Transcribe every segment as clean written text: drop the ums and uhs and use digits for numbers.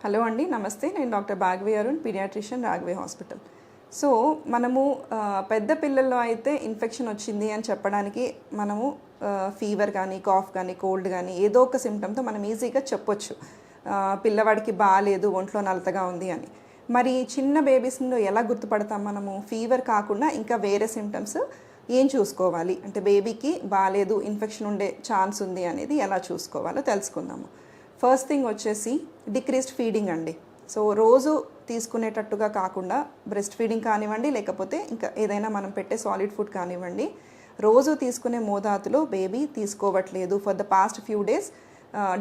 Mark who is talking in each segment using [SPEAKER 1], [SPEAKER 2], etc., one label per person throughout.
[SPEAKER 1] Hello అండి, నమస్తే. నేను doctor Bhargavi Arun, paediatrician, Raghave hospital. So మనము పెద్ద పిల్లల్లో అయితే ఇన్ఫెక్షన్ వచ్చింది అని చెప్పడానికి మనము ఫీవర్ కానీ, కాఫ్ కానీ, కోల్డ్ కానీ ఏదో ఒక సిమ్టమ్తో మనం ఈజీగా చెప్పొచ్చు, పిల్లవాడికి బాగాలేదు, ఒంట్లో నలతగా ఉంది అని. మరి చిన్న బేబీస్లో ఎలా గుర్తుపడతాం మనము? ఫీవర్ కాకుండా ఇంకా వేరే సిమ్టమ్స్ ఏం చూసుకోవాలి అంటే బేబీకి బాగాలేదు, ఇన్ఫెక్షన్ ఉండే ఛాన్స్ ఉంది అనేది ఎలా చూసుకోవాలో తెలుసుకుందాము. ఫస్ట్ థింగ్ వచ్చేసి డిక్రీస్డ్ ఫీడింగ్ అండి. సో రోజు తీసుకునేటట్టుగా కాకుండా బ్రెస్ట్ ఫీడింగ్ కానివ్వండి, లేకపోతే ఇంకా ఏదైనా మనం పెట్టే సాలిడ్ ఫుడ్ కానివ్వండి, రోజు తీసుకునే మోతాదులో బేబీ తీసుకోవట్లేదు, for the past few days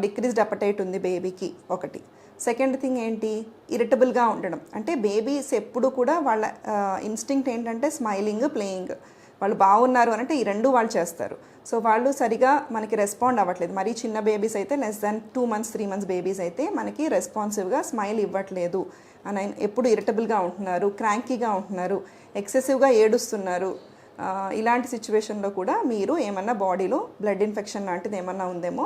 [SPEAKER 1] decreased appetite ఉంది బేబీకి ఒకటి. సెకండ్ థింగ్ ఏంటి, ఇరిటబుల్గా ఉండడం. అంటే బేబీస్ ఎప్పుడు కూడా వాళ్ళ ఇన్స్టింక్ట్ ఏంటంటే స్మైలింగ్, ప్లేయింగ్. వాళ్ళు బాగున్నారు అని అంటే ఈ రెండు వాళ్ళు చేస్తారు. సో వాళ్ళు సరిగా మనకి రెస్పాండ్ అవ్వట్లేదు. మరీ చిన్న బేబీస్ అయితే less than 2 months 3 months babies అయితే మనకి రెస్పాన్సివ్గా స్మైల్ ఇవ్వట్లేదు అని, ఎప్పుడు ఇరిటబుల్గా ఉంటున్నారు, క్రాంకీగా ఉంటున్నారు, ఎక్సెసివ్గా ఏడుస్తున్నారు. ఇలాంటి సిచ్యువేషన్లో కూడా మీరు ఏమన్నా బాడీలో బ్లడ్ ఇన్ఫెక్షన్ లాంటిది ఏమన్నా ఉందేమో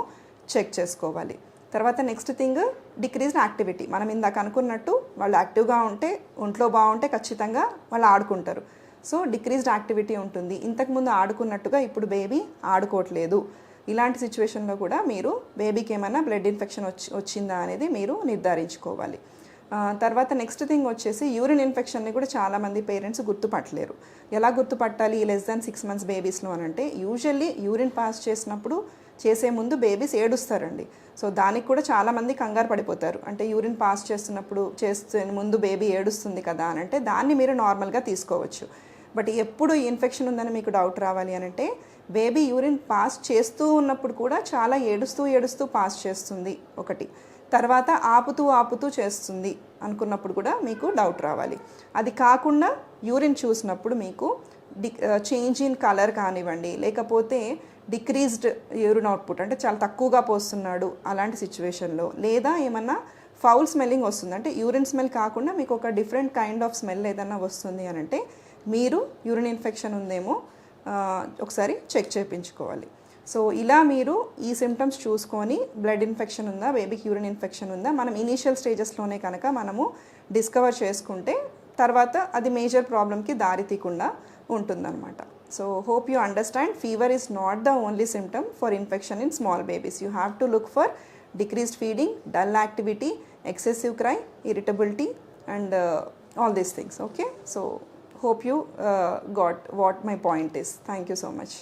[SPEAKER 1] చెక్ చేసుకోవాలి. తర్వాత నెక్స్ట్ థింగ్ డిక్రీజ్డ్ యాక్టివిటీ. మనం ఇందాక అనుకున్నట్టు వాళ్ళు యాక్టివ్గా ఉంటే, ఒంట్లో బాగుంటే ఖచ్చితంగా వాళ్ళు ఆడుకుంటారు. సో డిక్రీజ్డ్ యాక్టివిటీ ఉంటుంది. ఇంతకుముందు ఆడుకున్నట్టుగా ఇప్పుడు బేబీ ఆడుకోవట్లేదు. ఇలాంటి సిచ్యువేషన్లో కూడా మీరు బేబీకి ఏమైనా బ్లడ్ ఇన్ఫెక్షన్ వచ్చిందా అనేది మీరు నిర్ధారించుకోవాలి. తర్వాత నెక్స్ట్ థింగ్ వచ్చేసి యూరిన్ ఇన్ఫెక్షన్ని కూడా చాలామంది పేరెంట్స్ గుర్తుపట్టలేరు. ఎలా గుర్తుపట్టాలి లెస్ దాన్ 6 months బేబీస్లో అని అంటే, యూజువల్లీ యూరిన్ పాస్ చేసే ముందు బేబీస్ ఏడుస్తారండి. సో దానికి కూడా చాలామంది కంగారు పడిపోతారు. అంటే యూరిన్ పాస్ చేస్తే ముందు బేబీ ఏడుస్తుంది కదా అని అంటే దాన్ని మీరు నార్మల్గా తీసుకోవచ్చు. బట్ ఎప్పుడు ఇన్ఫెక్షన్ ఉందని మీకు డౌట్ రావాలి అని అంటే, బేబీ యూరిన్ పాస్ చేస్తూ ఉన్నప్పుడు కూడా చాలా ఏడుస్తూ పాస్ చేస్తుంది ఒకటి, తర్వాత ఆపుతూ చేస్తుంది అనుకున్నప్పుడు కూడా మీకు డౌట్ రావాలి. అది కాకుండా యూరిన్ చూసినప్పుడు మీకు చేంజ్ ఇన్ కలర్ కానివ్వండి, లేకపోతే డిక్రీజ్డ్ యూరిన్ అవుట్పుట్ అంటే చాలా తక్కువగా పోస్తున్నాడు అలాంటి సిచ్యువేషన్లో, లేదా ఏమన్నా ఫౌల్ స్మెల్లింగ్ వస్తుంది అంటే యూరిన్ స్మెల్ కాకుండా మీకు ఒక డిఫరెంట్ కైండ్ ఆఫ్ స్మెల్ ఏదన్నా వస్తుంది అని అంటే మీరు యూరిన్ ఇన్ఫెక్షన్ ఉందేమో ఒకసారి చెక్ చేయించుకోవాలి. సో ఇలా మీరు ఈ సిమ్టమ్స్ చూసుకొని బ్లడ్ ఇన్ఫెక్షన్ ఉందా, బేబీకి యూరిన్ ఇన్ఫెక్షన్ ఉందా, మనం ఇనీషియల్ స్టేజెస్లోనే కనుక మనము డిస్కవర్ చేసుకుంటే తర్వాత అది మేజర్ ప్రాబ్లమ్కి దారి తీయకుండా ఉంటుందన్నమాట. So hope you understand, fever is not the only symptom for infection in small babies. You have to look for decreased feeding, dull activity, excessive cry, irritability, and all these things. Okay, so hope you got what my point is. Thank you so much.